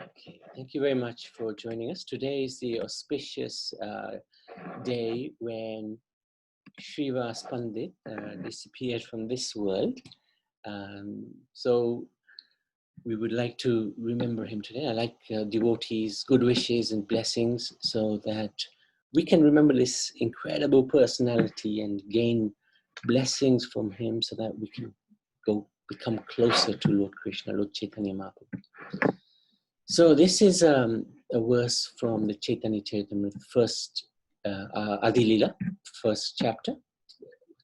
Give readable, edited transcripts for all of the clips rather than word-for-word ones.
Okay, thank you very much for joining us. Today is the auspicious day when Srivas Pandit disappeared from this world. So we would like to remember him today. I like devotees' good wishes and blessings so that we can remember this incredible personality and gain blessings from him so that we can become closer to Lord Krishna, Lord Chaitanya Mahaprabhu. So this is a verse from the Chaitanya Charitamrita, first Adi Lila, first chapter,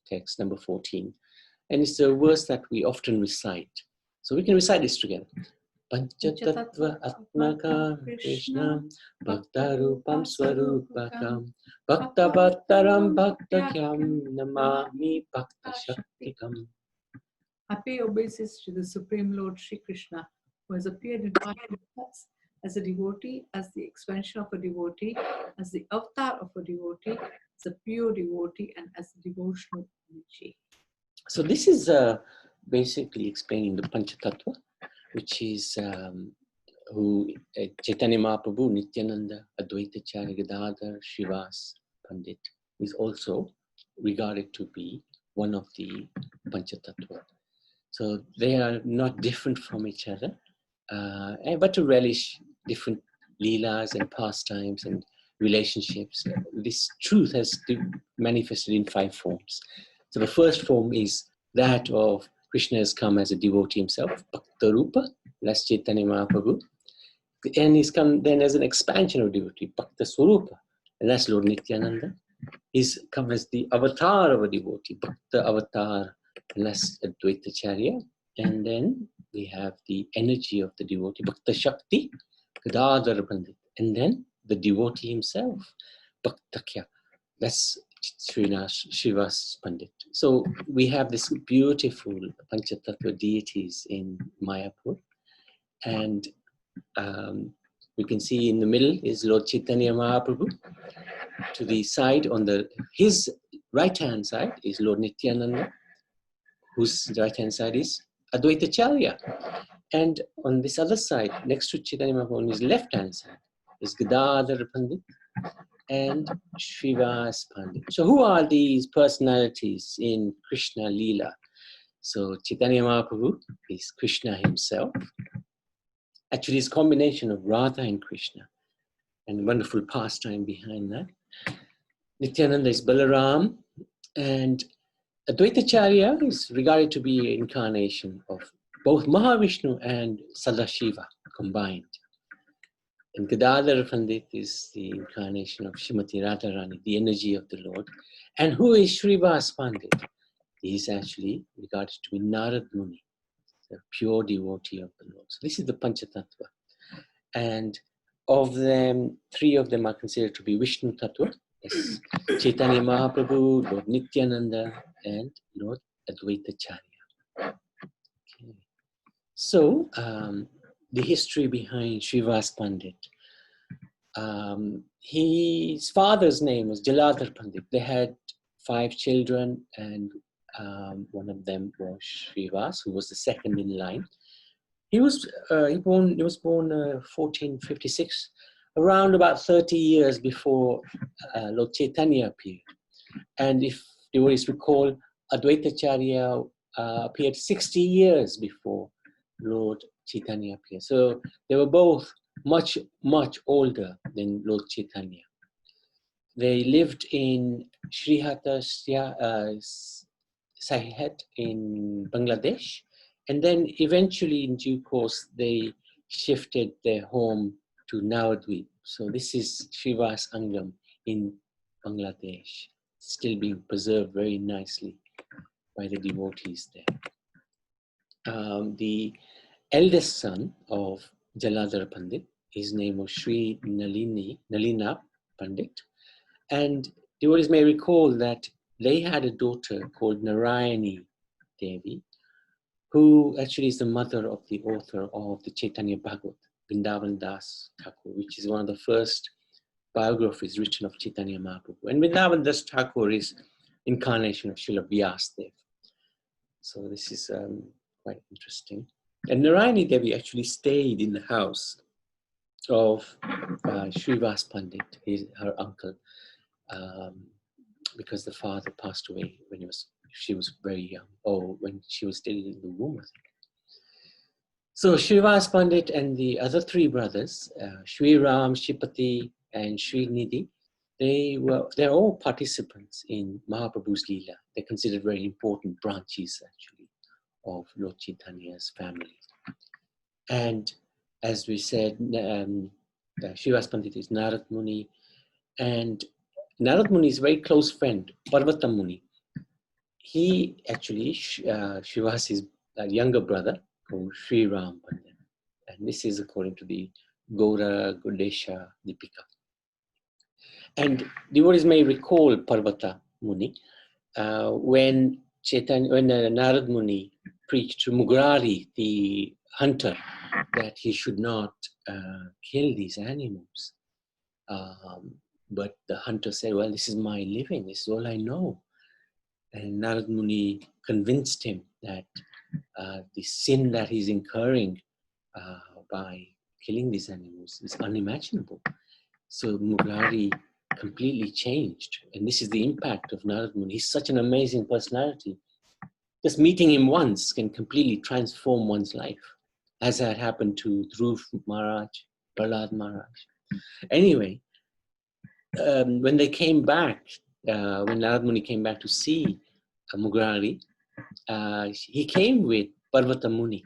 text number 14. And it's a verse that we often recite. So we can recite this together. Panchatattva Atmaka Krishna Bhaktarupam Swarupakam Bhakta Bhattaram Bhaktakyam Namami Bhakta Shaktikam. I pay obeisance to the Supreme Lord Sri Krishna, who has appeared in my lives as a devotee, as the expansion of a devotee, as the avatar of a devotee, as a pure devotee, and as a devotional energy. So this is basically explaining the Panchatattva, which is who Chaitanya Mahaprabhu, Nityananda, Advaitacharya, Gadadhar, Srivas, Pandit is also regarded to be one of the Panchatattva. So they are not different from each other, but to relish different leelas and pastimes and relationships. This truth has manifested in 5 forms. So the first form is that of Krishna has come as a devotee himself, Bhakta Rupa, that's Chaitanya Mahaprabhu. And he's come then as an expansion of devotee, Bhakta Swarupa, and that's Lord Nityananda. He's come as the avatar of a devotee, Bhakta Avatar, and that's Advaitacharya. And then we have the energy of the devotee, Bhakta Shakti, Gadadhar Pandit. And then the devotee himself, Bhaktakya, that's Srivas Pandit. So we have this beautiful Panchatattva deities in Mayapur. And we can see in the middle is Lord Chaitanya Mahaprabhu. To the side, on his right-hand side is Lord Nityananda, whose right-hand side is Advaitacharya. And on this other side, next to Chaitanya Mahaprabhu, on his left-hand side, is Gadadhar Pandit and Srivas Pandit. So who are these personalities in Krishna Leela? So Chaitanya Mahaprabhu is Krishna himself. Actually, it's a combination of Radha and Krishna, and a wonderful pastime behind that. Nityananda is Balaram, and Advaitacharya is regarded to be an incarnation of both Mahavishnu and Sadashiva combined. And Gadadhar Pandit is the incarnation of Srimati Radharani, the energy of the Lord. And who is Srivas Pandit? He is actually regarded to be Narad Muni, the pure devotee of the Lord. So this is the Panchatattva. And of them, 3 of them are considered to be Vishnu Tattva. Yes. Chaitanya Mahaprabhu, Lord Nityananda, and Lord Advaitacharya. Okay. So, the history behind Srivas Pandit. His father's name was Jaladhar Pandit. They had 5 children, and one of them was Srivas, who was the second in line. He was born 1456, around about 30 years before Lord Chaitanya appeared. And if devotees recall, Advaitacharya appeared 60 years before Lord Chaitanya appeared. So they were both much, much older than Lord Chaitanya. They lived in Srihata Sahihat in Bangladesh. And then eventually, in due course, they shifted their home to Navadvip. So this is Srivas Angam in Bangladesh, still being preserved very nicely by the devotees there. The eldest son of Jaladhar Pandit, his name was Sri Nalina Pandit. And devotees may recall that they had a daughter called Narayani Devi, who actually is the mother of the author of the Chaitanya Bhagavat, Vrindavan Das Thakur, which is one of the first biographies written of Chaitanya Mahaprabhu. And Vrindavan Das Thakur is incarnation of Srila Vyasdev. So this is quite interesting. And Narayani Devi actually stayed in the house of Srivas Pandit, her uncle, because the father passed away when she was very young, or when she was still in the womb, I think. So Srivas Pandit and the other three brothers, Sri Ram, Shipati, and Sri Nidhi, they're all participants in Mahaprabhu's Leela. They're considered very important branches, actually, of Lord Chaitanya's family. And as we said, Srivas Pandit is Narad Muni, and Narad Muni is a very close friend, Parvata Muni. He actually, Srivas' younger brother, called Sri Ram Pandit. And this is according to the Gaura Gudesha Dipika. And devotees may recall Parvata Muni when Narad Muni preached to Mugrari, the hunter, that he should not kill these animals. But the hunter said, well, this is my living, this is all I know. And Narad Muni convinced him that the sin that he's incurring by killing these animals is unimaginable. So Mugrari completely changed. And this is the impact of Narad Muni. He's such an amazing personality. Just meeting him once can completely transform one's life, as had happened to Dhruv Maharaj, Prahlad Maharaj. Anyway, when they came back, when Narad Muni came back to see Mugrari, he came with Parvata Muni.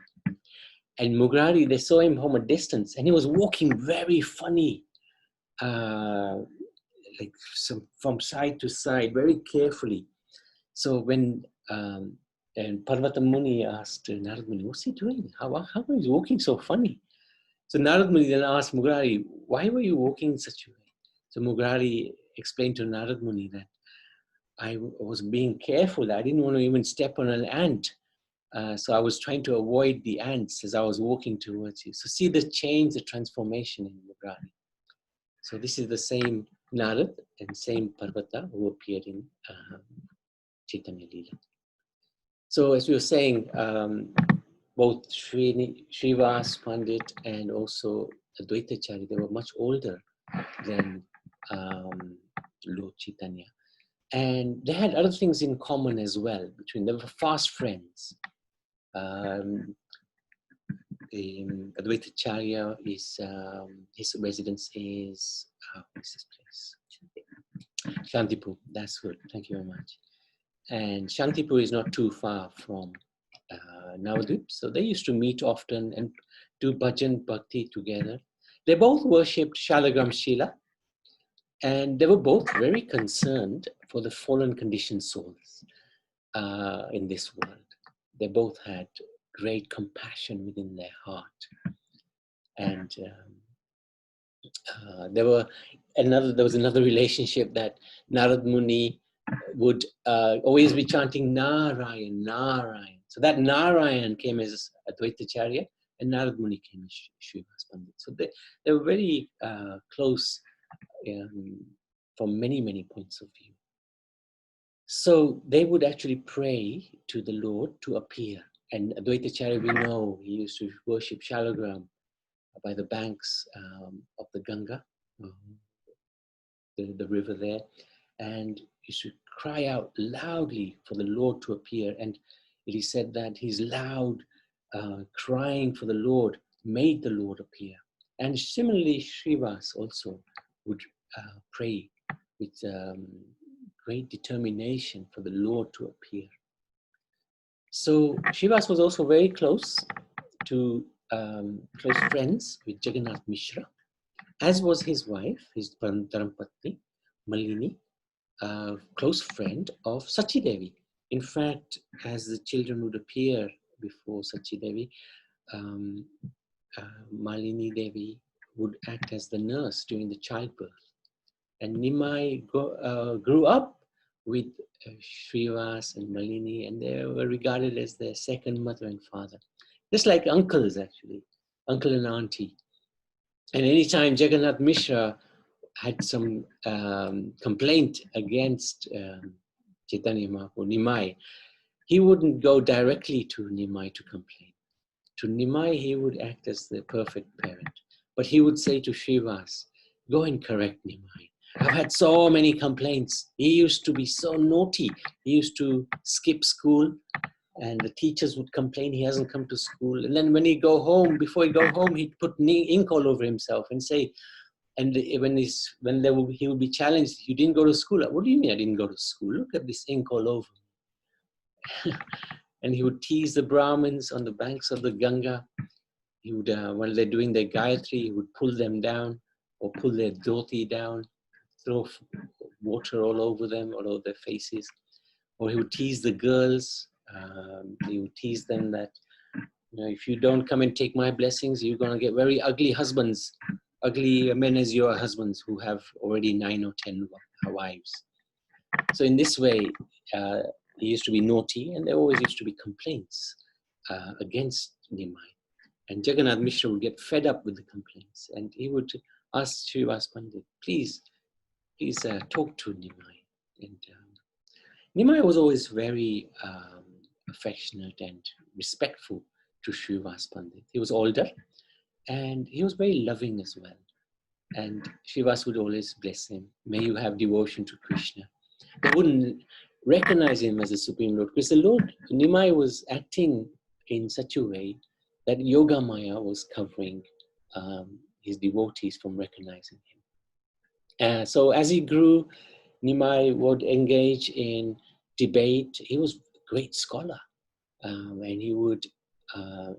And Mugrari, they saw him from a distance, and he was walking very funny, like from side to side, very carefully. So when and Parvata Muni asked Narad Muni, what's he doing? How are you walking so funny? So Narad Muni then asked Mugrari, why were you walking in such a way? So Mugrari explained to Narad Muni that I was being careful. I didn't want to even step on an ant. So I was trying to avoid the ants as I was walking towards you. So see the change, the transformation in Mugrari. So this is the same Narad and same Parvata who appeared in Chaitanya Leela. So as we were saying, both Srivas Pandit and also Advaitacharya, they were much older than Lord Chaitanya. And they had other things in common as well between them. They were fast friends. Advaitacharya is his residence is what's this place? Shantipur. That's good. Thank you very much. And Shantipur is not too far from Navadvip, so they used to meet often and do bhajan bhakti together. They both worshipped Shalagram Shila, and they were both very concerned for the fallen conditioned souls in this world. They both had great compassion within their heart. And there was another relationship that Narad Muni would always be chanting Narayan, Narayan. So that Narayan came as Advaitacharya, and Narad Muni came as Srivas Pandit. So they were very close from many, many points of view. So they would actually pray to the Lord to appear. And Advaitacharya, we know, he used to worship Shalagram by the banks of the Ganga, the river there, and he should cry out loudly for the Lord to appear. And it is said that his loud crying for the Lord made the Lord appear. And similarly, Srivas also would pray with great determination for the Lord to appear. So Srivas was also very close friends with Jagannath Mishra, as was his wife, his Dharampatni, Malini, close friend of Sachi Devi. In fact, as the children would appear before Sachi Devi, Malini Devi would act as the nurse during the childbirth. And Nimai grew up with Srivas and Malini, and they were regarded as their second mother and father. Just like uncles, actually, uncle and auntie. And anytime Jagannath Mishra had some complaint against Chaitanya Mahaprabhu, Nimai, he wouldn't go directly to Nimai to complain. To Nimai, he would act as the perfect parent. But he would say to Srivas, go and correct Nimai. I've had so many complaints. He used to be so naughty. He used to skip school, and the teachers would complain he hasn't come to school. And then when he go home, before he go home, he'd put ink all over himself and say, and when he would be challenged, you didn't go to school. What do you mean I didn't go to school? Look at this ink all over me. And he would tease the Brahmins on the banks of the Ganga. He would, while they're doing their Gayatri, he would pull them down or pull their dhoti down, throw water all over them, all over their faces. Or he would tease the girls. He would tease them that, if you don't come and take my blessings, you're going to get very ugly husbands, ugly men as your husbands who have already 9 or 10 wives. So in this way, he used to be naughty, and there always used to be complaints against Nimai. And Jagannath Mishra would get fed up with the complaints, and he would ask Srivas Pandit, please talk to Nimai. And Nimai was always very affectionate and respectful to Srivas Pandit. He was older, and he was very loving as well. And Srivas would always bless him. May you have devotion to Krishna. They wouldn't recognize him as the Supreme Lord, because the Lord, Nimai, was acting in such a way that Yoga Maya was covering his devotees from recognizing him. So as he grew, Nimai would engage in debate. He was a great scholar, and he would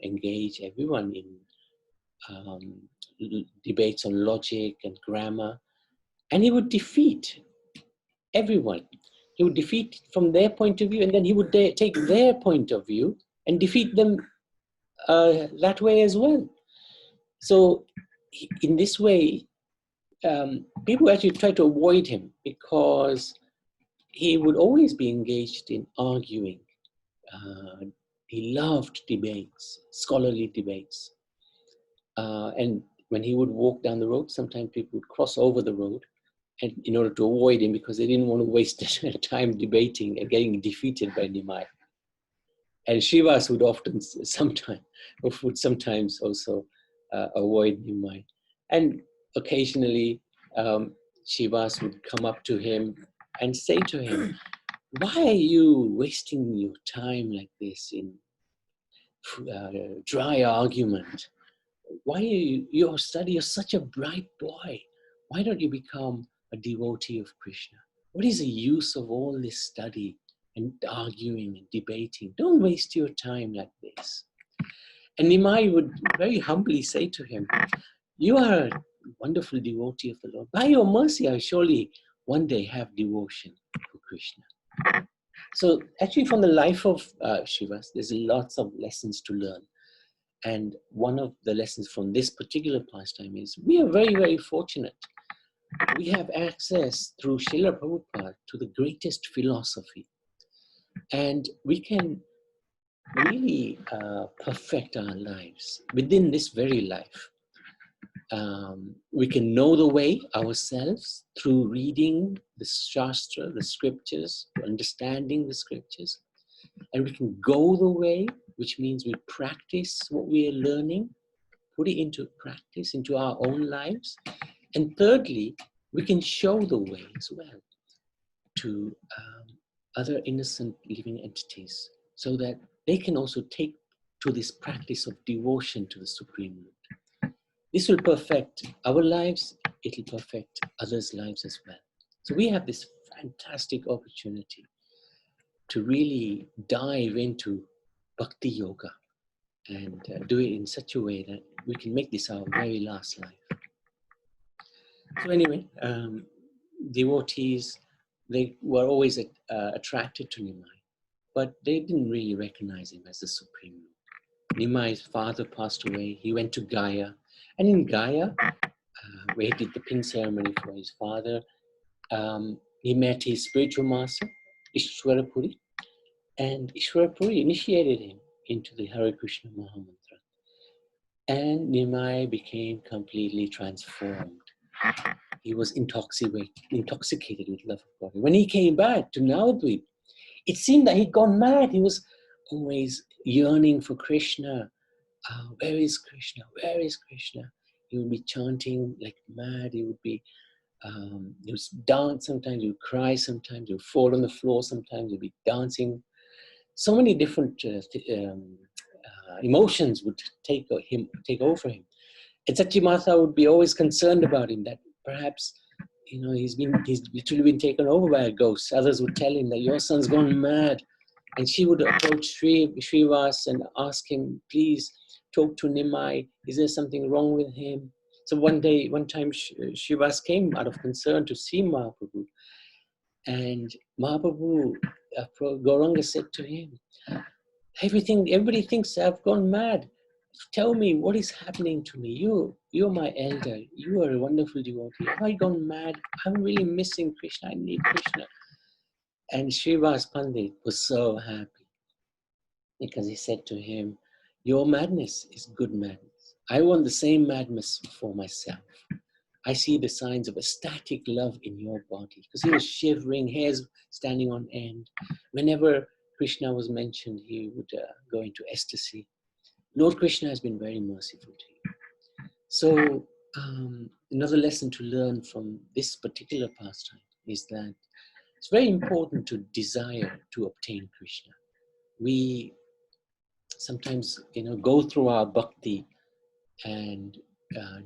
engage everyone in debates on logic and grammar, and he would defeat everyone. He would defeat from their point of view, and then he would take their point of view and defeat them that way as well. So in this way, people actually try to avoid him because he would always be engaged in arguing. He loved debates, scholarly debates. And when he would walk down the road, sometimes people would cross over the road, and in order to avoid him, because they didn't want to waste their time debating and getting defeated by Nimai. And Srivas would sometimes also avoid Nimai. And occasionally, Srivas would come up to him and say to him, why are you wasting your time like this in dry argument? Why are you're such a bright boy. Why don't you become a devotee of Krishna? What is the use of all this study and arguing and debating? Don't waste your time like this. And Nimai would very humbly say to him, you are a wonderful devotee of the Lord. By your mercy, I surely one day have devotion for Krishna. So actually from the life of Srivas, there's lots of lessons to learn. And one of the lessons from this particular pastime is we are very, very fortunate. We have access through Srila Prabhupada to the greatest philosophy. And we can really perfect our lives within this very life. We can know the way ourselves through reading the Shastra, the scriptures, understanding the scriptures. And we can go the way, which means we practice what we are learning, put it into practice, into our own lives. And thirdly, we can show the way as well to other innocent living entities so that they can also take to this practice of devotion to the Supreme Lord. This will perfect our lives, it will perfect others' lives as well. So we have this fantastic opportunity to really dive into Bhakti Yoga and do it in such a way that we can make this our very last life. So anyway, devotees, they were always attracted to Nimai, but they didn't really recognize him as the Supreme Lord. Nimai's father passed away. He went to Gaya, and in Gaya, where he did the pin ceremony for his father, he met his spiritual master, Ishwarapuri, and Ishwarapuri initiated him into the Hare Krishna Mahamantra. And Nimai became completely transformed. He was intoxicated with love of God. When he came back to Navadvip, it seemed that he'd gone mad. He was always yearning for Krishna. Where is Krishna? Where is Krishna? He would be chanting like mad. He would be, he would dance sometimes, he would cry sometimes, he would fall on the floor sometimes, he would be dancing. So many different emotions would take over him. And Sachimata would be always concerned about him, that perhaps, he's literally been taken over by a ghost. Others would tell him that your son's gone mad. And she would approach Srivas and ask him, please talk to Nimai. Is there something wrong with him? So one time, Srivas came out of concern to see Mahaprabhu. And Mahaprabhu, Gauranga said to him, everybody thinks I've gone mad. Tell me what is happening to me. You're my elder. You are a wonderful devotee. Have I gone mad? I'm really missing Krishna. I need Krishna. And Srivas Pandit was so happy because he said to him, your madness is good madness. I want the same madness for myself. I see the signs of ecstatic love in your body. Because he was shivering, hairs standing on end. Whenever Krishna was mentioned, he would go into ecstasy. Lord Krishna has been very merciful to you. So another lesson to learn from this particular pastime is that it's very important to desire to obtain Krishna. We sometimes, go through our bhakti, and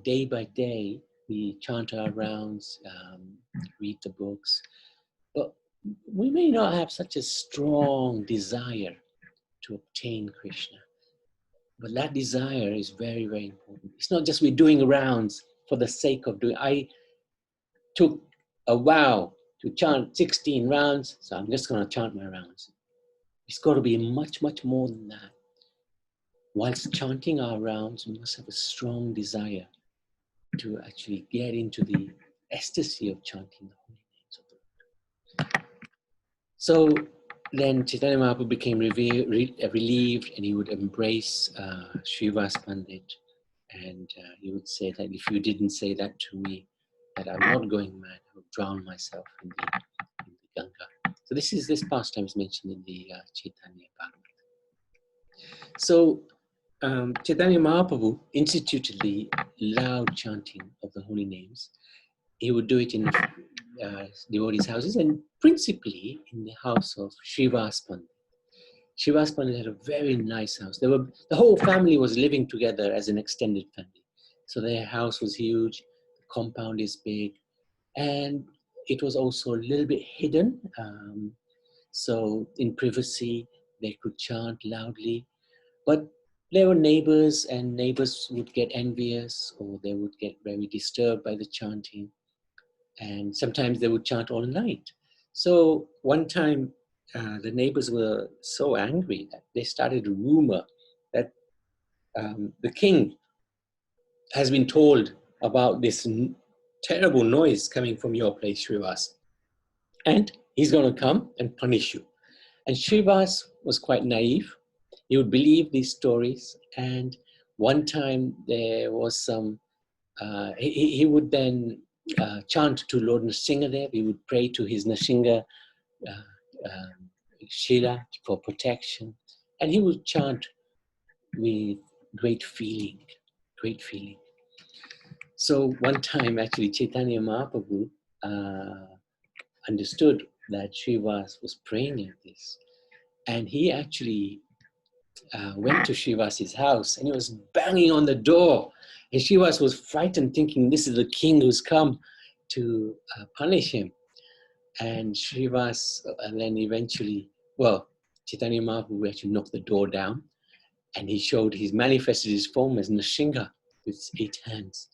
day by day we chant our rounds, read the books, but we may not have such a strong desire to obtain Krishna. But that desire is very, very important. It's not just we're doing rounds for the sake of doing. I took a vow to chant 16 rounds, so I'm just going to chant my rounds. It's got to be much, much more than that. Whilst chanting our rounds, we must have a strong desire to actually get into the ecstasy of chanting the holy names of the Lord. So then Chaitanya Mahaprabhu became relieved, and he would embrace Srivas Pandit, and he would say that if you didn't say that to me, that I'm not going mad, I would drown myself in the Ganga. So this pastime is mentioned in the Chaitanya Bhagavatam. So Chaitanya Mahaprabhu instituted the loud chanting of the holy names. He would do it in devotees' houses, and principally in the house of Srivas Pandit. Srivas Pandit had a very nice house. The whole family was living together as an extended family. So their house was huge, the compound is big, and it was also a little bit hidden. So in privacy, they could chant loudly. But there were neighbors, and neighbors would get envious, or they would get very disturbed by the chanting. And sometimes they would chant all night. So one time, the neighbors were so angry that they started a rumor that the king has been told about this terrible noise coming from your place, Srivas, and he's going to come and punish you. And Srivas was quite naive. He would believe these stories. And one time there was some, he would then chant to Lord Nrsingadev. He would pray to his Nrsinga Shila for protection. And he would chant with great feeling, great feeling. So one time, actually, Chaitanya Mahaprabhu understood that Srivas was praying like this. And he actually went to Srivas's house, and he was banging on the door. And Srivas was frightened, thinking this is the king who's come to punish him. And Srivas, and then eventually, Chaitanya Mahaprabhu actually knocked the door down, and he manifested his form as Nrsinga with 8 hands.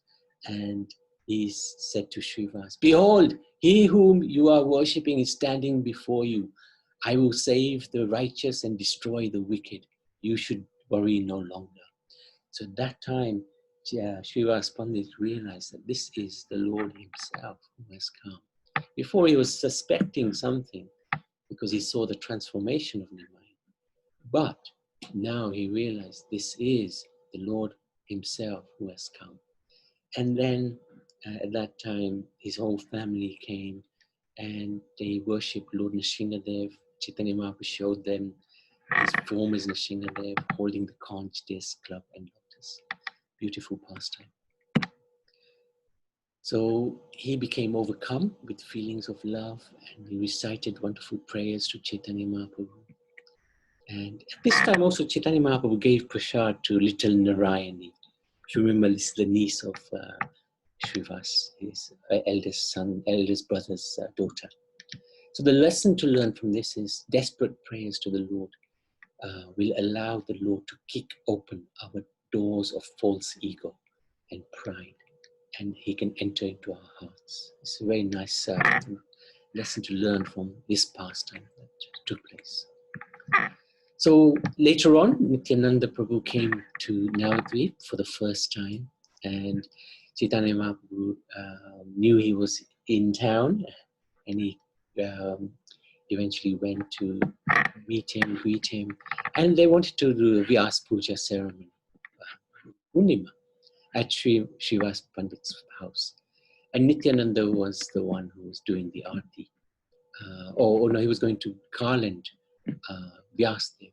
And he said to Srivas, behold, he whom you are worshipping is standing before you. I will save the righteous and destroy the wicked. You should worry no longer. So at that time, Srivas Pandit realized that this is the Lord himself who has come. Before, he was suspecting something because he saw the transformation of Nimai. But now he realized this is the Lord himself who has come. And then at that time, his whole family came and they worshipped Lord Nrsingadev. Chaitanya Mahaprabhu showed them his form is Nrsingadev, holding the conch, disc, club, and lotus. Beautiful pastime. So he became overcome with feelings of love, and he recited wonderful prayers to Chaitanya Mahaprabhu. And at this time also Chaitanya Mahaprabhu gave prasad to little Narayani. If you remember, this is the niece of Srivas, his eldest brother's daughter. So the lesson to learn from this is desperate prayers to the Lord will allow the Lord to kick open our doors of false ego and pride, and he can enter into our hearts. It's a very nice lesson to learn from this pastime that took place. So later on, Nityananda Prabhu came to Navadvip for the first time, and Chaitanya Mahaprabhu knew he was in town, and he eventually went to meet him, greet him, and they wanted to do a Vyas Puja ceremony, Purnima, at Srivas Pandit's house. And Nityananda was the one who was doing the arti. No, he was going to garland Vyasdev.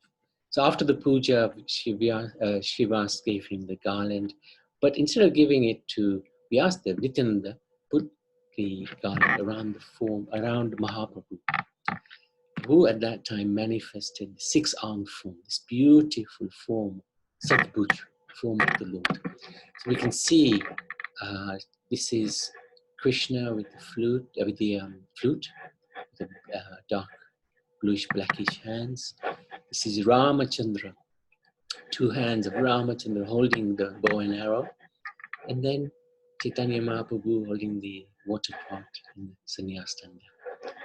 So after the puja, Srivas gave him the garland, but instead of giving it to Vyasdev, Nityananda put the garland around Mahaprabhu, who at that time manifested the six-armed form, this beautiful form, Sadbhuj, form of the Lord. So we can see this is Krishna with the flute, with the dark bluish blackish hands. This is Ramachandra, two hands of Ramachandra holding the bow and arrow, and then Chaitanya Mahaprabhu holding the water pot and the sannyas tanda.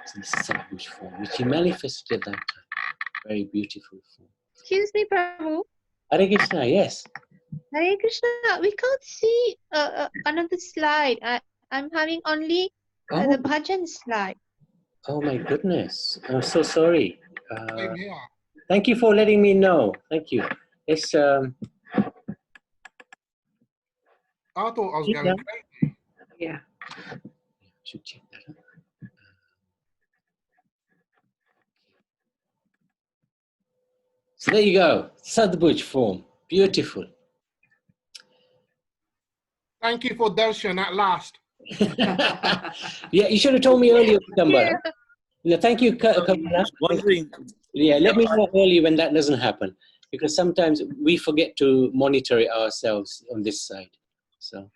So this is Sadbhuj form, which he manifested at that time. Very beautiful form. Excuse me, Prabhu. Hare Krishna, yes. Hare Krishna, we can't see another slide. I'm having only the bhajan slide. Oh my goodness. I'm so sorry. Same here. Thank you for letting me know. Thank you. It's I thought I was going crazy. Yeah. should check that out. So there you go. Sadbhuj form. Beautiful. Thank you for darshan at last. Yeah, you should have told me earlier, Kamba. Yeah, thank you, Kamala. Wondering, Yeah, let me know early when that doesn't happen, because sometimes we forget to monitor it ourselves on this side. So,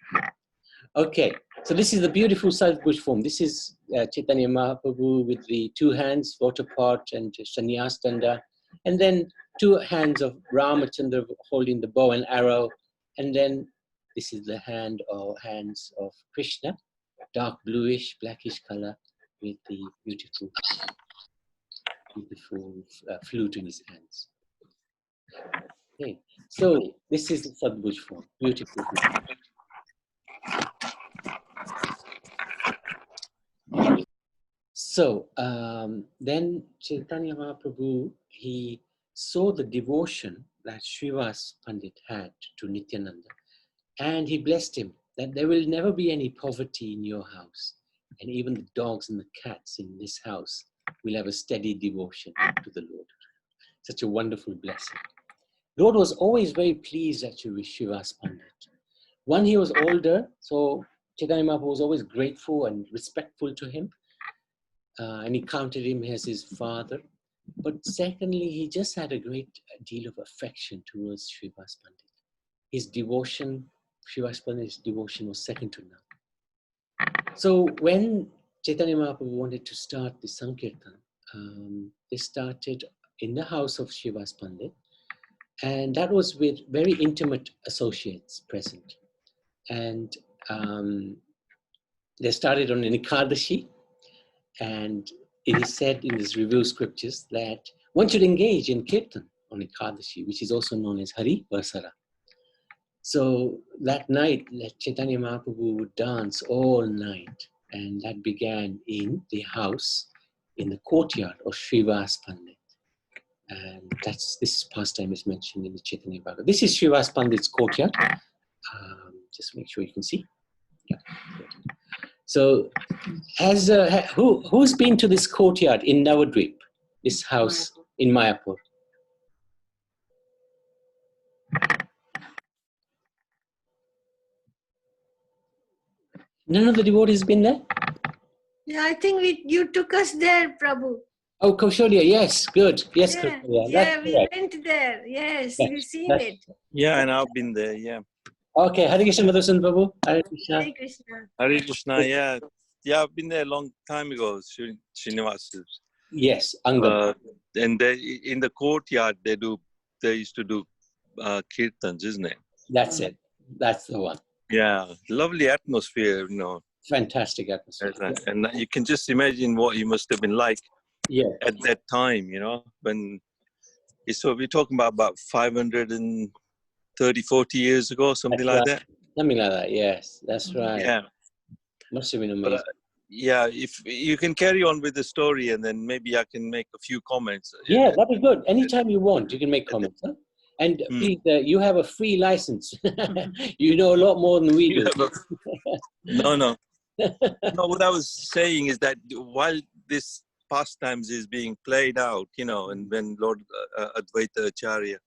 okay. So this is the beautiful Sadbhuj form. This is Chaitanya Mahaprabhu with the two hands, water pot and sannyas tanda, and then two hands of Ramachandra holding the bow and arrow, and then this is the hands of Krishna, dark bluish, blackish color, with the beautiful flute in his hands. Okay, so this is the Sadbhuj form, beautiful. So then Chaitanya Mahaprabhu, he saw the devotion that Srivas Pandit had to Nityananda, and he blessed him that there will never be any poverty in your house, and even the dogs and the cats in this house will have a steady devotion to the Lord. Such a wonderful blessing. Lord was always very pleased actually with Srivas Pandit. One, he was older, so Chaitanya Mahaprabhu was always grateful and respectful to him, and he counted him as his father. But secondly, he just had a great deal of affection towards Srivas Pandit. His devotion, Srivas Pandit's devotion was second to none. So when Chaitanya Mahaprabhu wanted to start the Sankirtan, they started in the house of Srivas Pandit, and that was with very intimate associates present. And they started on an Ekadashi, and it is said in these review scriptures that one should engage in Kirtan on Ekadashi, which is also known as Hari Varsara. So that night, Chaitanya Mahaprabhu would dance all night, and that began in the house, in the courtyard of Srivas Pandit. And this pastime is mentioned in the Chaitanya Bhagavad. This is Srivas Pandit's courtyard. Just make sure you can see. Yeah. So, who's been to this courtyard in Navadvip, this house in Mayapur? None of the devotees been there? Yeah, I think you took us there, Prabhu. Oh, Kaushalya, yes, good. Yes, Yeah, Kaushalya, yeah, that's we correct. went there. Yes, Yes, we've seen that's- it. Yeah, and I've been there. Yeah. Okay, Hare Krishna Madhusan Prabhu. Hare Krishna. Hare Krishna. Hare Krishna. Yeah. Yeah, I've been there a long time ago. Srinivas. Yes, Angam. And in the courtyard, they used to do kirtans, isn't it? That's it. That's the one. Yeah, lovely atmosphere, you know. Fantastic atmosphere. And you can just imagine what you must have been like Yeah. at that time, you know, when. So we're talking about 530, 40 years ago, something That's like right. that. Something like that. Yes, that's right. Yeah. Must have been But, amazing. yeah, if you can carry on with the story, and then maybe I can make a few comments. Yeah, that'd be good. Anytime you want, you can make comments. Huh? And please, you have a free license. You know a lot more than we do. No. What I was saying is that while this pastimes is being played out, you know, and when Lord Advaita Acharya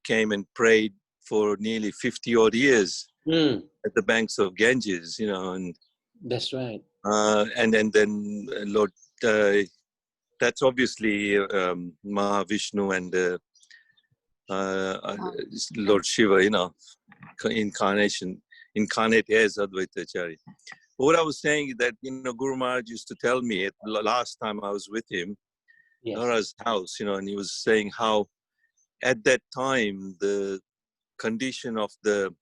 came and prayed for nearly 50 odd years at the banks of Ganges, you know, and that's right. And then Lord, that's obviously Mahavishnu and Lord Shiva, you know, incarnate as Advaita Acharya. What I was saying is that, you know, Guru Maharaj used to tell me last time I was with him, Yes. Nara's house, you know, and he was saying how at that time the condition of the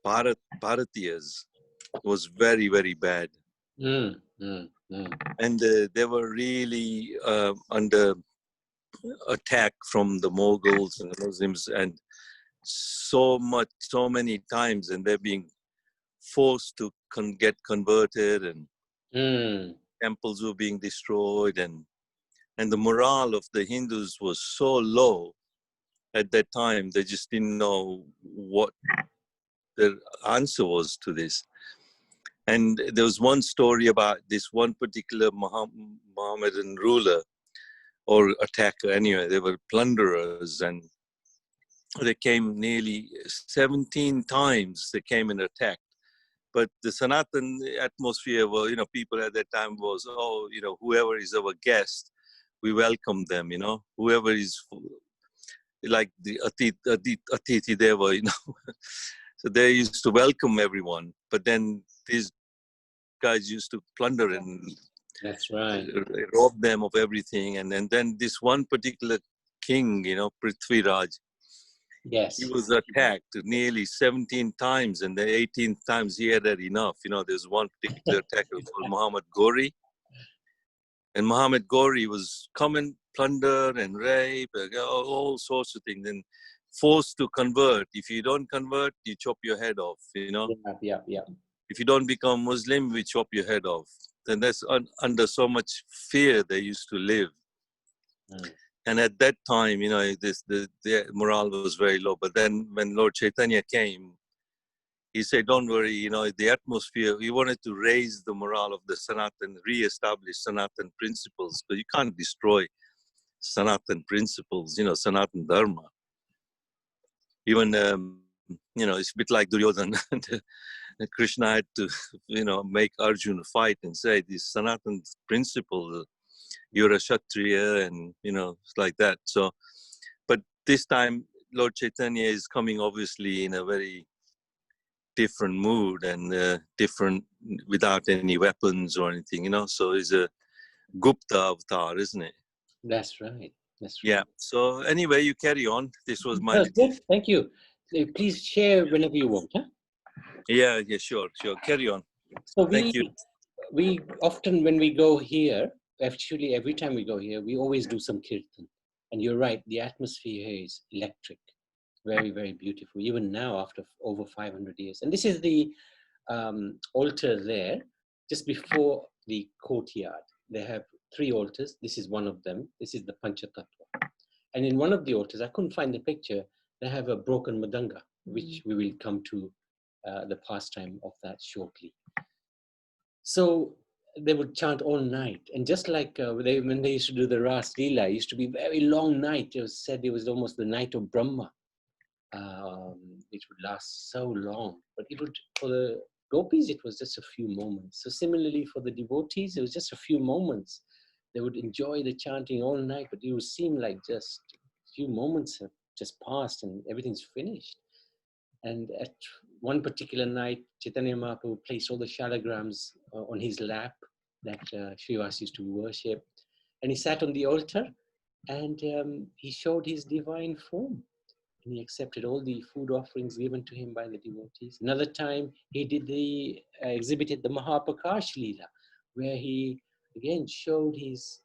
Bharatiyas was very, very bad. And they were really under attack from the Mughals and Muslims, and so many times, and they're being forced to get converted, and temples were being destroyed, and the morale of the Hindus was so low at that time. They just didn't know what their answer was to this. And there was one story about this one particular Mohammedan ruler or attacker. Anyway, they were plunderers, and they came nearly 17 times. They came and attacked. But the Sanatan atmosphere, well, you know, people at that time was, oh, you know, whoever is our guest, we welcome them, you know, whoever is like the Atithi Deva, you know. So they used to welcome everyone. But then these guys used to plunder and that's right, rob them of everything. And then this one particular king, you know, Prithviraj, yes, he was attacked nearly 17 times, and the 18th times he had enough. You know, there's one particular attacker called Muhammad Ghori, and Muhammad Ghori was come and plunder and rape, all sorts of things, and forced to convert. If you don't convert, you chop your head off, you know. Yeah. If you don't become Muslim, we chop your head off. And that's under so much fear they used to live. And at that time, you know, the morale was very low. But then when Lord Chaitanya came, he said, don't worry, you know, the atmosphere, he wanted to raise the morale of the Sanatan, re-establish Sanatan principles, because you can't destroy Sanatan principles, you know, Sanatan Dharma. Even, you know, it's a bit like Duryodhana. Krishna had to, you know, make Arjuna fight and say, this Sanatan principle, you're a Kshatriya, and, you know, it's like that. So, but this time, Lord Chaitanya is coming obviously in a very different mood and different, without any weapons or anything, you know. So it's a Gupta avatar, isn't it? That's right. Yeah. So anyway, you carry on. This was my That's good. Thank you. Please share whenever you want. Huh? Yeah, sure. Carry on. So Thank you. We often, when we go here, actually every time we go here, we always do some kirtan. And you're right, the atmosphere here is electric. Very, very beautiful, even now after over 500 years. And this is the altar there, just before the courtyard. They have 3 altars. This is one of them. This is the Panchatattva. And in one of the altars, I couldn't find the picture, they have a broken madanga, which we will come to the pastime of that shortly. So they would chant all night. And just like when they used to do the Ras Leela, it used to be a very long night. It was said it was almost the night of Brahma. which would last so long. But it would, for the gopis, it was just a few moments. So similarly for the devotees, it was just a few moments. They would enjoy the chanting all night, but it would seem like just a few moments have just passed and everything's finished. And at one particular night, Chaitanya Mahaprabhu placed all the shalagrams on his lap that Srivas used to worship. And he sat on the altar and he showed his divine form. And he accepted all the food offerings given to him by the devotees. Another time, he did exhibited the Mahaprakash Leela, where he again showed his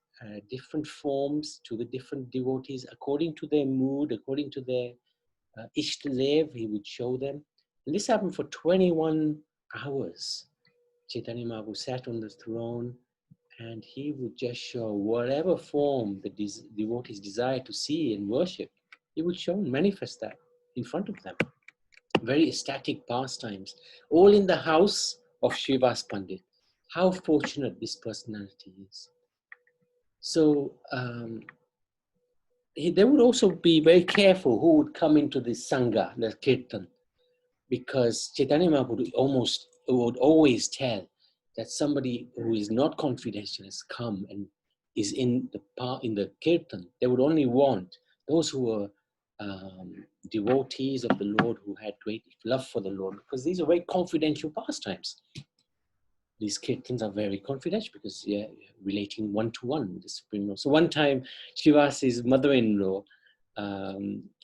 different forms to the different devotees according to their mood, according to their Ishtadev, he would show them. And this happened for 21 hours. Chaitanya Mahaprabhu sat on the throne and he would just show whatever form the devotees desire to see and worship. He would show and manifest that in front of them. Very ecstatic pastimes, all in the house of Srivas Pandit. How fortunate this personality is. So they would also be very careful who would come into the Sangha, the Kirtan, because Chaitanya Mahaprabhu would always tell that somebody who is not confidential has come and is in the Kirtan. They would only want those who were devotees of the Lord, who had great love for the Lord, because these are very confidential pastimes. These Kirtans are very confidential because they're relating one-to-one with the Supreme Lord. So one time, Srivas's mother-in-law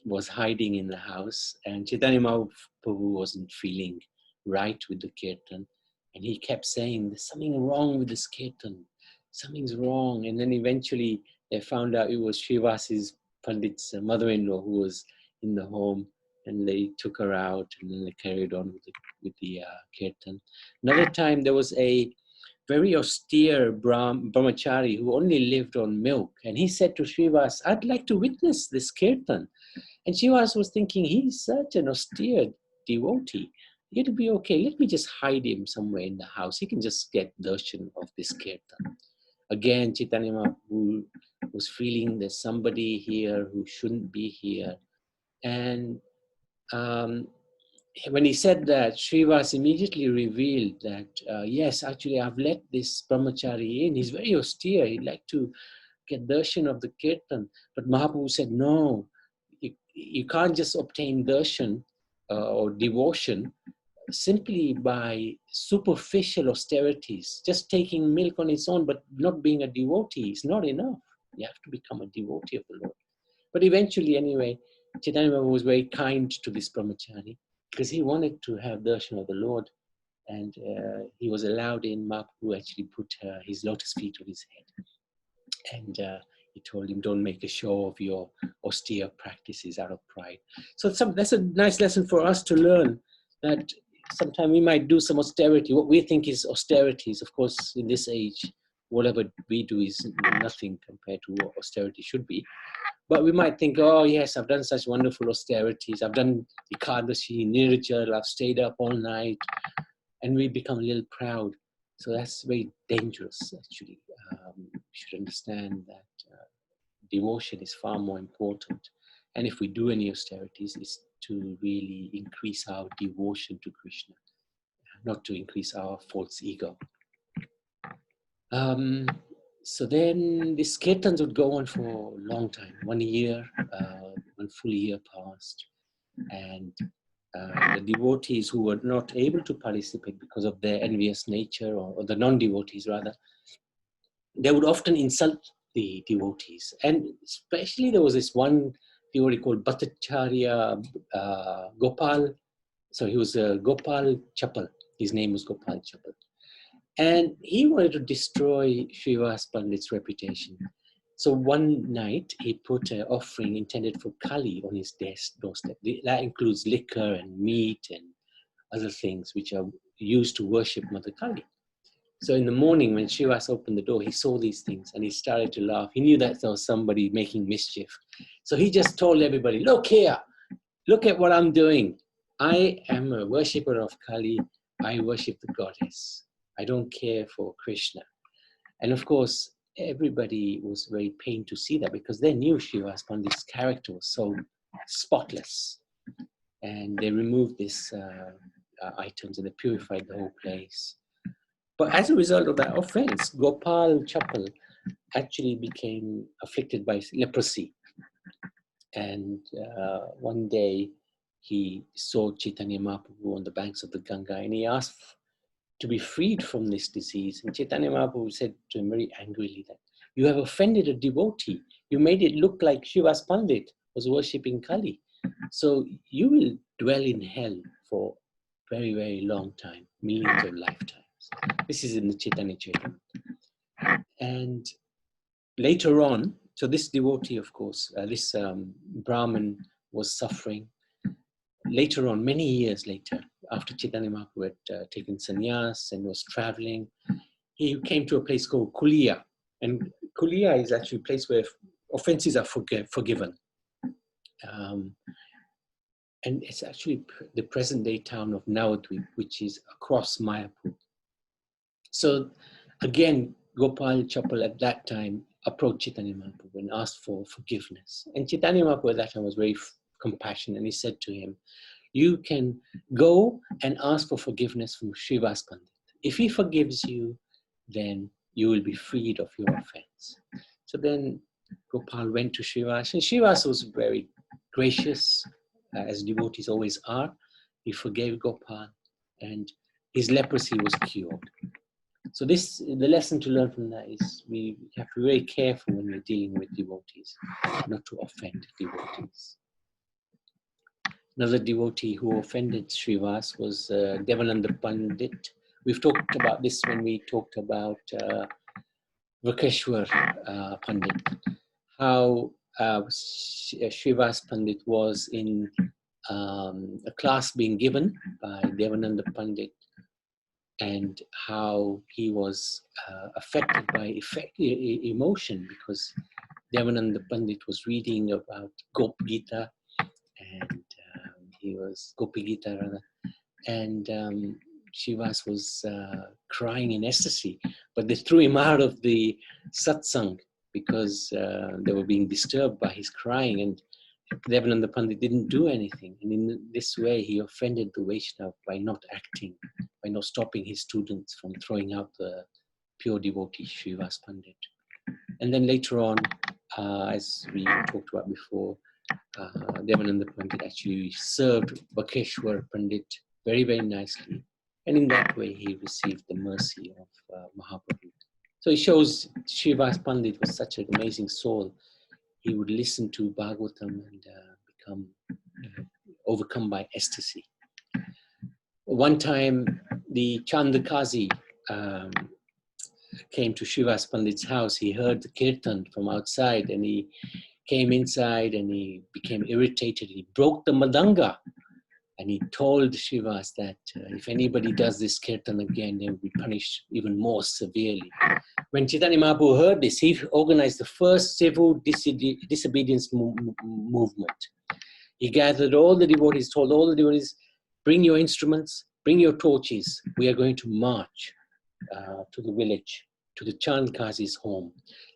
was hiding in the house, and Chaitanya Mahaprabhu wasn't feeling right with the Kirtan. And he kept saying, there's something wrong with this Kirtan. Something's wrong. And then eventually they found out it was Srivas's Pandit's mother-in-law who was in the home, and they took her out and then they carried on with the Kirtan. Another time there was a very austere brahmachari who only lived on milk, and he said to Srivas, I'd like to witness this Kirtan. And Srivas was thinking, he's such an austere devotee. It'll be okay, let me just hide him somewhere in the house. He can just get darshan of this Kirtan. Again, Chaitanya Mahaprabhu was feeling there's somebody here who shouldn't be here. And when he said that, Srivas immediately revealed that, yes, actually, I've let this brahmachari in. He's very austere. He'd like to get darshan of the Kirtan. But Mahaprabhu said, no, you can't just obtain darshan or devotion simply by superficial austerities. Just taking milk on its own, but not being a devotee is not enough. You have to become a devotee of the Lord. But eventually, anyway, Chaitanya Mahaprabhu was very kind to this brahmachari because he wanted to have darshan of the Lord, and he was allowed in. Mahaprabhu actually put his lotus feet on his head, and he told him, don't make a show of your austere practices out of pride. So that's a nice lesson for us to learn, that sometimes we might do some austerity. What we think is austerities, of course, in this age, whatever we do is nothing compared to what austerity should be. But we might think, oh yes, I've done such wonderful austerities. I've done Ekadashi, Nirjal, I've stayed up all night. And we become a little proud. So that's very dangerous, actually. We should understand that devotion is far more important. And if we do any austerities, it's to really increase our devotion to Krishna, not to increase our false ego. So then these kirtans would go on for a long time, 1 year, 1 full year passed. And the devotees who were not able to participate because of their envious nature, or the non-devotees rather, they would often insult the devotees. And especially there was this one devotee called Bhattacharya Gopal. So he was Gopal Chapal. His name was Gopal Chapal. And he wanted to destroy Srivas Pandit's reputation. So one night he put an offering intended for Kali on his doorstep. That includes liquor and meat and other things which are used to worship Mother Kali. So in the morning when Srivas opened the door, he saw these things and he started to laugh. He knew that there was somebody making mischief. So he just told everybody, look here, look at what I'm doing. I am a worshipper of Kali. I worship the goddess. I don't care for Krishna. And of course, everybody was very pained to see that because they knew Srivas Pandit's character was so spotless. and they removed these items and they purified the whole place. But as a result of that offense, Gopal Chappal actually became afflicted by leprosy. And one day he saw Chaitanya Mahaprabhu on the banks of the Ganga, and he asked to be freed from this disease. And Chaitanya Mahaprabhu said to him very angrily that, you have offended a devotee. You made it look like Srivas Pandit was worshipping Kali. So you will dwell in hell for a very, very long time, millions of lifetimes. This is in the Chaitanya Charitamrita. And later on, so this devotee, of course, this Brahmin was suffering. Later on, many years later, after Chaitanya Mahaprabhu had taken sannyas and was traveling, he came to a place called Kulia. And Kulia is actually a place where offenses are forgiven. And it's actually the present-day town of Navadvip, which is across Mayapur. So again, Gopal Chappal at that time approached Chaitanya Mahaprabhu and asked for forgiveness. And Chaitanya Mahaprabhu at that time was very compassionate, and he said to him, you can go and ask for forgiveness from Srivas Pandit. If he forgives you, then you will be freed of your offense. So then Gopal went to Srivas, and Srivas was very gracious, as devotees always are. He forgave Gopal, and his leprosy was cured. So the lesson to learn from that is we have to be very careful when we're dealing with devotees, not to offend devotees. Another devotee who offended Srivas was Devananda Pandit. We've talked about this when we talked about Vakeshwar Pandit, how Srivas Pandit was in a class being given by Devananda Pandit, and how he was affected by emotion because Devananda Pandit was reading about Gop Gita, and he was Gopi Gita rather, and Srivas was crying in ecstasy, but they threw him out of the satsang because they were being disturbed by his crying, and Devananda Pandit didn't do anything. And in this way, he offended the Vaishnava by not acting, by not stopping his students from throwing out the pure devotee Srivas Pandit. And then later on, as we talked about before, Devananda Pandit actually served Vakeshwar Pandit very, very nicely. And in that way, he received the mercy of Mahaprabhu. So it shows Srivas Pandit was such an amazing soul. He would listen to Bhagavatam and become overcome by ecstasy. One time, the Chandakazi came to Srivas Pandit's house. He heard the kirtan from outside, and he came inside and he became irritated. He broke the madanga, and he told Srivas that if anybody does this kirtan again, they will be punished even more severely. When Chaitanya Mahaprabhu heard this, he organized the first civil disobedience movement. He gathered all the devotees, told all the devotees, bring your instruments, bring your torches. We are going to march to the village, to the Chandkazi's home.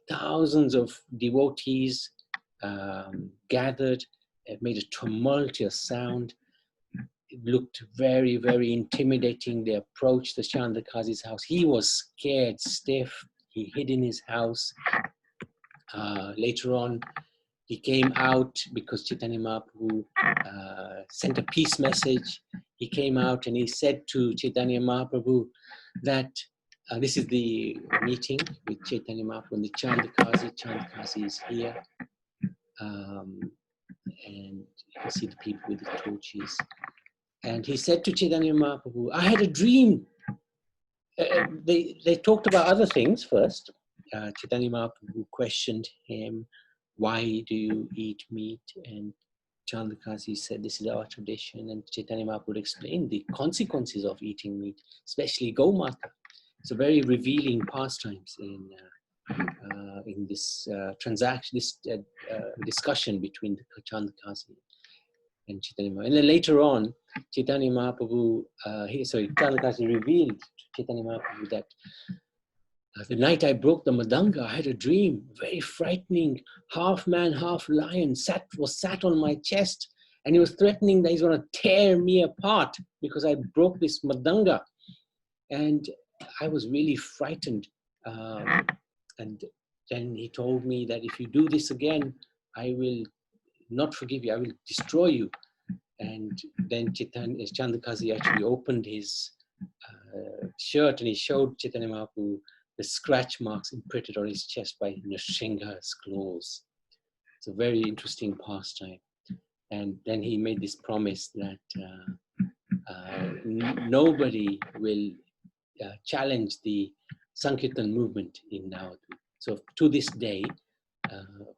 Thousands of devotees gathered, made a tumultuous sound. It looked very, very intimidating. They approached the Chandakazi's house. He was scared, stiff. He hid in his house. Later on, he came out because Chaitanya Mahaprabhu sent a peace message. He came out and he said to Chaitanya Mahaprabhu that this is the meeting with Chaitanya Mahaprabhu and the Chandakazi. Chandakazi is here. And you see the people with the torches. And he said to Chaitanya Mahaprabhu, I had a dream. They talked about other things first. Chaitanya Mahaprabhu questioned him, why do you eat meat? And Chandakazi said, this is our tradition. And Chaitanya Mahaprabhu explained the consequences of eating meat, especially Gomata. It's a very revealing pastimes in this transaction, this discussion between the Chandakazi and Chaitanya Mahaprabhu. And then later on, Chaitanya Mahaprabhu, Chandakazi revealed to Chaitanya Mahaprabhu that the night I broke the madanga, I had a dream, very frightening, half man, half lion, was sat on my chest, And he was threatening that he's going to tear me apart because I broke this madanga. And I was really frightened. And then he told me that if you do this again, I will not forgive you, I will destroy you. And then Chandakazi actually opened his shirt and he showed Chaitanya Mahaprabhu the scratch marks imprinted on his chest by Nrsimha's claws. It's a very interesting pastime. And then he made this promise that nobody will challenge the Sankirtan movement in Navadvip. So to this day,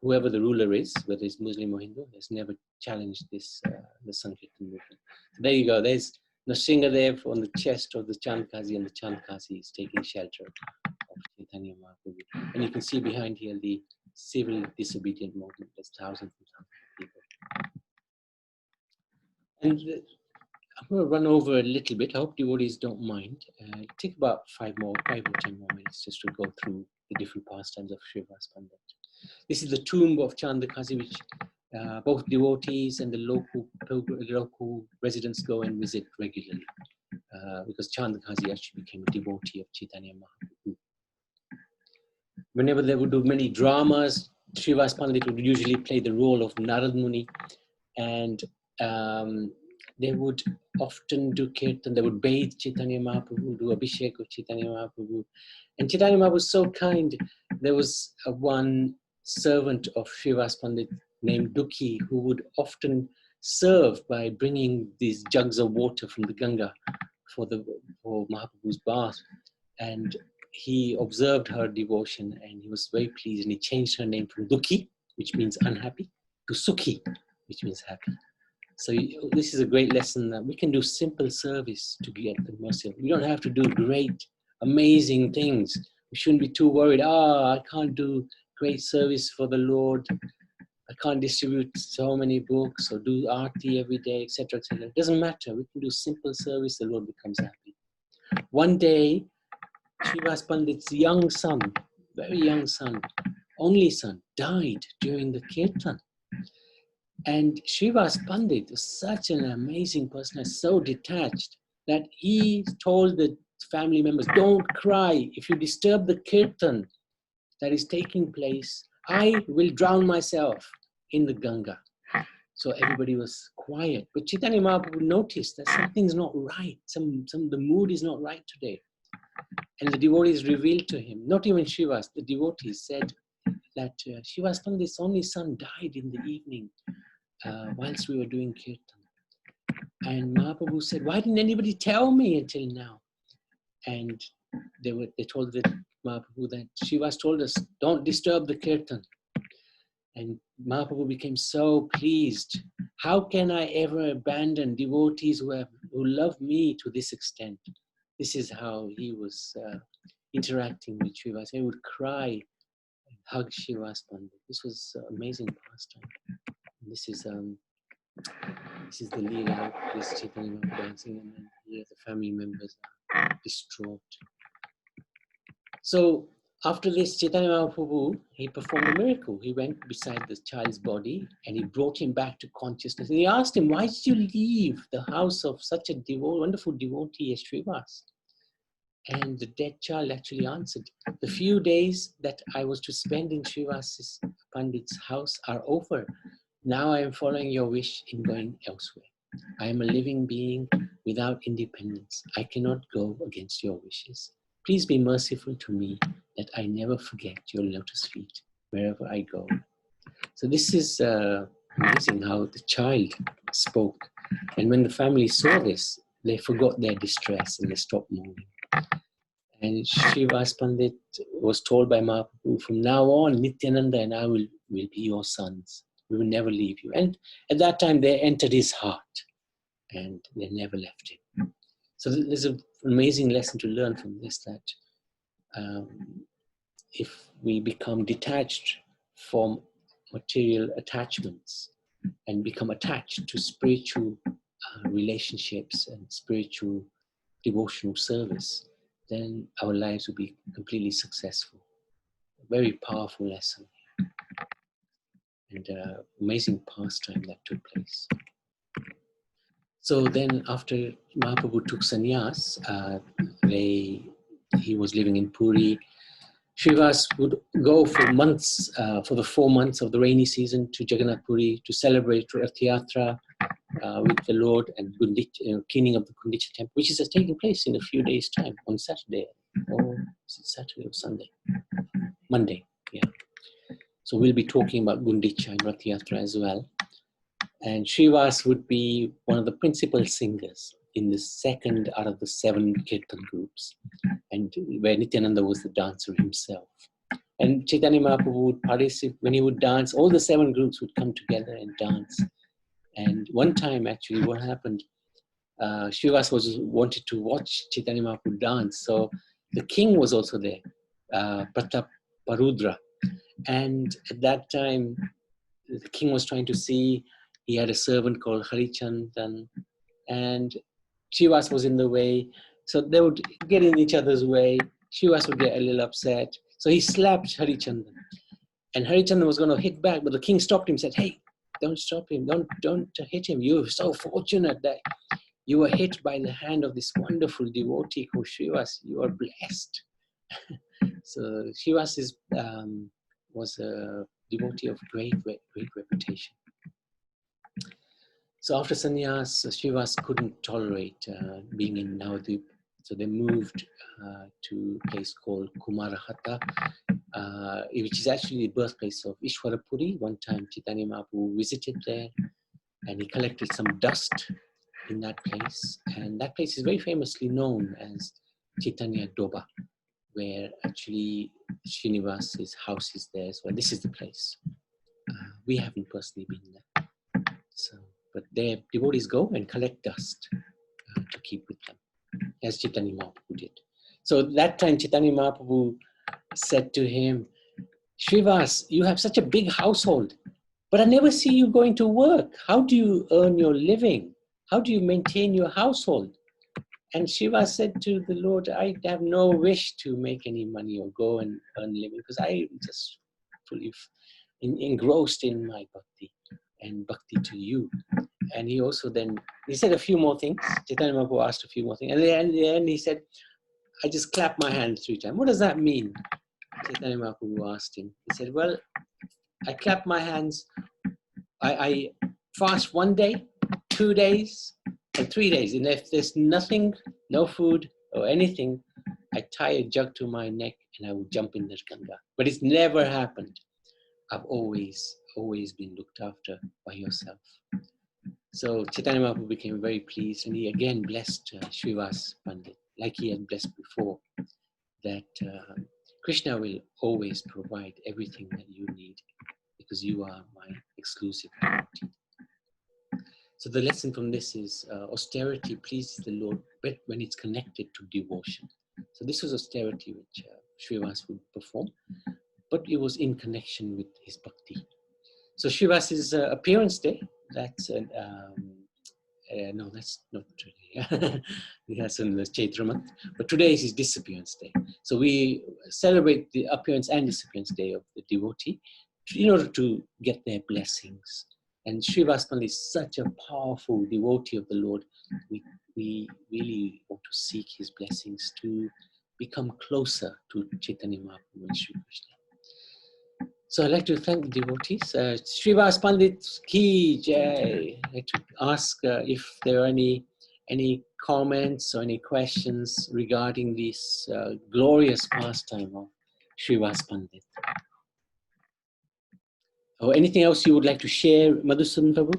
whoever the ruler is, whether it's Muslim or Hindu, has never challenged this the Sankirtan movement. So there you go. There's Nrsimha there on the chest of the Chandakazi, and the Chandakazi is taking shelter of Chaitanya Mahaprabhu. And you can see behind here the civil disobedient movement. There's thousands and thousands of people. And I'm going to run over a little bit. I hope devotees don't mind. Take about 5 or 10 more minutes just to go through the different pastimes of Srivas Pandit. This is the tomb of Chandakazi, which both devotees and the local residents go and visit regularly, because Chandakazi actually became a devotee of Chaitanya Mahaprabhu. Whenever they would do many dramas, Srivas Pandit would usually play the role of Narad Muni, and they would often do kirtan. They would bathe Chaitanya Mahaprabhu, do abhishek of Chaitanya Mahaprabhu. And Chaitanya Mahaprabhu was so kind. There was one servant of Srivas Pandit named Dukhi who would often serve by bringing these jugs of water from the Ganga for Mahaprabhu's bath. And he observed her devotion and he was very pleased, and he changed her name from Dukhi, which means unhappy, to Sukhi, which means happy. So this is a great lesson that we can do simple service to get the mercy. We don't have to do great, amazing things. We shouldn't be too worried. I can't do great service for the Lord. I can't distribute so many books or do arti every day, etc., etc. It doesn't matter. We can do simple service. The Lord becomes happy. One day, Srivas Pandit's young son, very young son, only son, died during the kirtan. And Srivas Pandit was such an amazing person, so detached, that he told the family members, don't cry. If you disturb the kirtan that is taking place, I will drown myself in the Ganga. So everybody was quiet. But Chaitanya Mahaprabhu noticed that something's not right. The mood is not right today. And the devotees revealed to him, not even Srivas, the devotees said that Srivas Pandit's only son died in the evening whilst we were doing kirtan. And Mahaprabhu said, why didn't anybody tell me until now? And they told the Mahaprabhu that Srivas told us, don't disturb the kirtan. And Mahaprabhu became so pleased. How can I ever abandon devotees who love me to this extent? This is how he was interacting with Srivas. He would cry and hug Srivas Pandit. This was amazing pastime. This is the Leela of this Chaitanya Mahaprabhu dancing, and then here the family members are distraught. So after this, Chaitanya Mahaprabhu, he performed a miracle. He went beside the child's body and he brought him back to consciousness. And he asked him, why did you leave the house of such a wonderful devotee as Srivas? And the dead child actually answered, the few days that I was to spend in Srivas Pandit's house are over. Now I am following your wish in going elsewhere. I am a living being without independence. I cannot go against your wishes. Please be merciful to me that I never forget your lotus feet wherever I go. So this is amazing how the child spoke. And when the family saw this, they forgot their distress and they stopped moving. And Srivas Pandit was told by Mahaprabhu, from now on, Nityananda and I will be your sons. We will never leave you. And at that time, they entered his heart and they never left him. So there's an amazing lesson to learn from this, that if we become detached from material attachments and become attached to spiritual relationships and spiritual devotional service, then our lives will be completely successful. A very powerful lesson and amazing pastime that took place. So then after Mahaprabhu took sannyas, he was living in Puri. Srivas would go for months, for the 4 months of the rainy season to Jagannath Puri to celebrate Rath Yatra with the Lord and cleaning of the Gundicha temple, which is taking place in a few days' time on Saturday, or is it Saturday or Sunday? Monday, yeah. So we'll be talking about Gundicha and Rath Yatra as well. And Srivas would be one of the principal singers in the second out of the 7 Kirtan groups, and where Nityananda was the dancer himself. And Chaitanya Mahaprabhu would participate, when he would dance, all the 7 groups would come together and dance. And one time, actually, what happened, Srivas wanted to watch Chaitanya Mahaprabhu dance, so the king was also there, Pratap Parudra. And at that time, the king was trying to see, he had a servant called Harichandan, and Srivas was in the way, so they would get in each other's way. Srivas would get a little upset, so he slapped Harichandan. And Harichandan was going to hit back, but the king stopped him and said, "Hey, don't stop him, don't hit him. You're so fortunate that you were hit by the hand of this wonderful devotee called Srivas. You are blessed." So Srivas was a devotee of great reputation. So after sannyas, Srivas couldn't tolerate being in Navadvip, so they moved to a place called Kumarahata, which is actually the birthplace of Ishwarapuri. One time Chaitanya Mahaprabhu visited there, and he collected some dust in that place. And that place is very famously known as Chaitanya Doba, where actually Srinivas's house is there as well. This is the place. We haven't personally been there. So, but their devotees go and collect dust to keep with them, as Chaitanya Mahaprabhu did. So that time Chaitanya Mahaprabhu said to him, "Srivas, you have such a big household, but I never see you going to work. How do you earn your living? How do you maintain your household?" And Srivas said to the Lord, "I have no wish to make any money or go and earn living, because I am just fully engrossed in my bhakti and bhakti to you." And he also then, he said a few more things. Chaitanya Mahaprabhu asked a few more things. And in the end he said, "I just clap my hands 3 times. What does that mean?" Chaitanya Mahaprabhu asked him. He said, "Well, I clap my hands. I fast 1 day, 2 days, and 3 days. And if there's nothing, no food or anything, I tie a jug to my neck and I will jump in the Ganga. But it's never happened. I've always been looked after by yourself." So Chaitanya Mahaprabhu became very pleased, and he again blessed Srivas Pandit, like he had blessed before, that Krishna will always provide everything that you need, because you are my exclusive devotee. So the lesson from this is austerity pleases the Lord when it's connected to devotion. So this was austerity which Srivas would perform, but it was in connection with his bhakti. So Srivas's appearance day, that's no, that's not today. That's in the Chaitra month. But today is his disappearance day. So we celebrate the appearance and disappearance day of the devotee in order to get their blessings. And Srivas Pandit is such a powerful devotee of the Lord. We really want to seek his blessings to become closer to Chaitanya Mahaprabhu and Sri Krishna. So I'd like to thank the devotees. Srivas Pandit Ki Jai. I'd like to ask if there are any comments or any questions regarding this glorious pastime of Srivas Pandit. Or anything else you would like to share, Madhusudan Prabhu?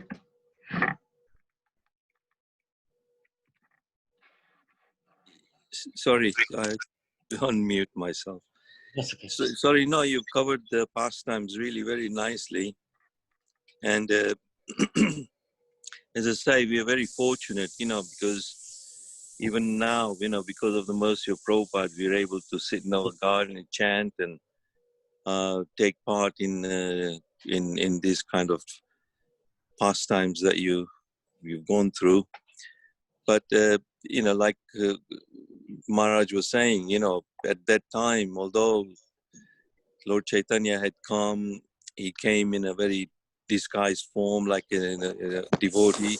Sorry, I unmute myself. That's okay. Sorry, no, you've covered the pastimes really very nicely. And as I say, we are very fortunate, because even now, because of the mercy of Prabhupada, we are able to sit in our garden and chant and take part in these kind of pastimes that you've gone through. But, like Maharaj was saying, at that time, although Lord Chaitanya had come, he came in a very disguised form, like a devotee.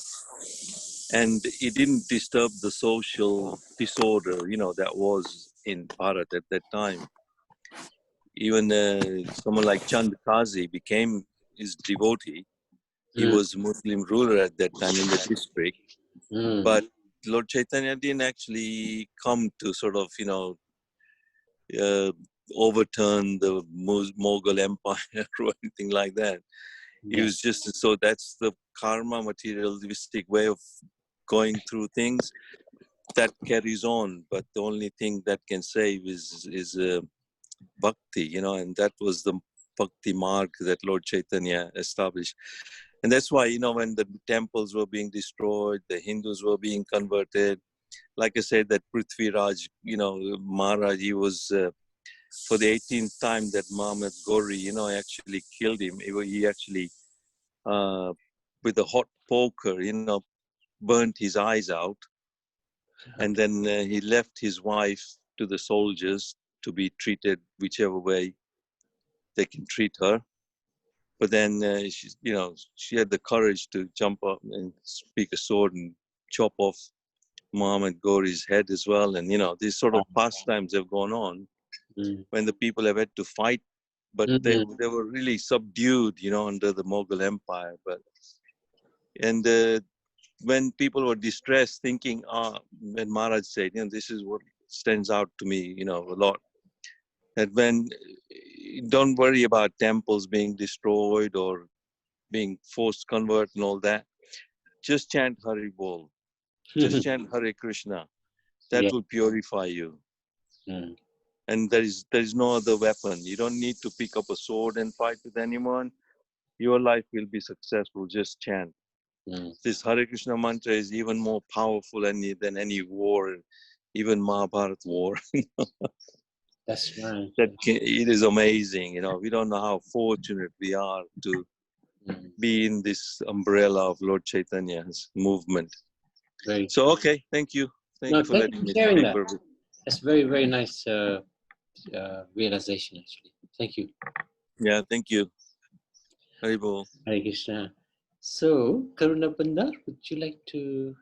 and it didn't disturb the social disorder, that was in Bharat at that time. Even someone like Chand Kazi became his devotee. He was Muslim ruler at that time in the district, but Lord Chaitanya didn't actually come to sort of, uh, overturn the Mughal Empire or anything like that. He was just, so that's the karma materialistic way of going through things that carries on. But the only thing that can save is bhakti, and that was the bhakti mark that Lord Chaitanya established. And that's why, when the temples were being destroyed, the Hindus were being converted. Like I said, that Prithvi Raj, Maharaj, he was, for the 18th time that Muhammad Ghori, actually killed him. He actually, with a hot poker, burnt his eyes out. And then he left his wife to the soldiers to be treated whichever way they can treat her. But then she had the courage to jump up and speak a sword and chop off Muhammad Ghori's head as well. And, these sort of pastimes have gone on when the people have had to fight, but they were really subdued, under the Mughal Empire. And when people were distressed, thinking, when Maharaj said, this is what stands out to me, a lot, that when, don't worry about temples being destroyed or being forced convert and all that, just chant Hari Bol, just chant Hare Krishna. That will purify you. And there is no other weapon. You don't need to pick up a sword and fight with anyone. Your life will be successful. Just chant. This Hare Krishna mantra is even more powerful than any war, even Mahabharat war. That's right. It is amazing. We don't know how fortunate we are to be in this umbrella of Lord Chaitanya's movement. Very So, okay, thank you. Thank you for letting me sharing speak. that. That's very, very nice realization, actually. Thank you. Yeah, thank you. Hari Bol. Hare Krishna. So, Karuna Pandar, would you like to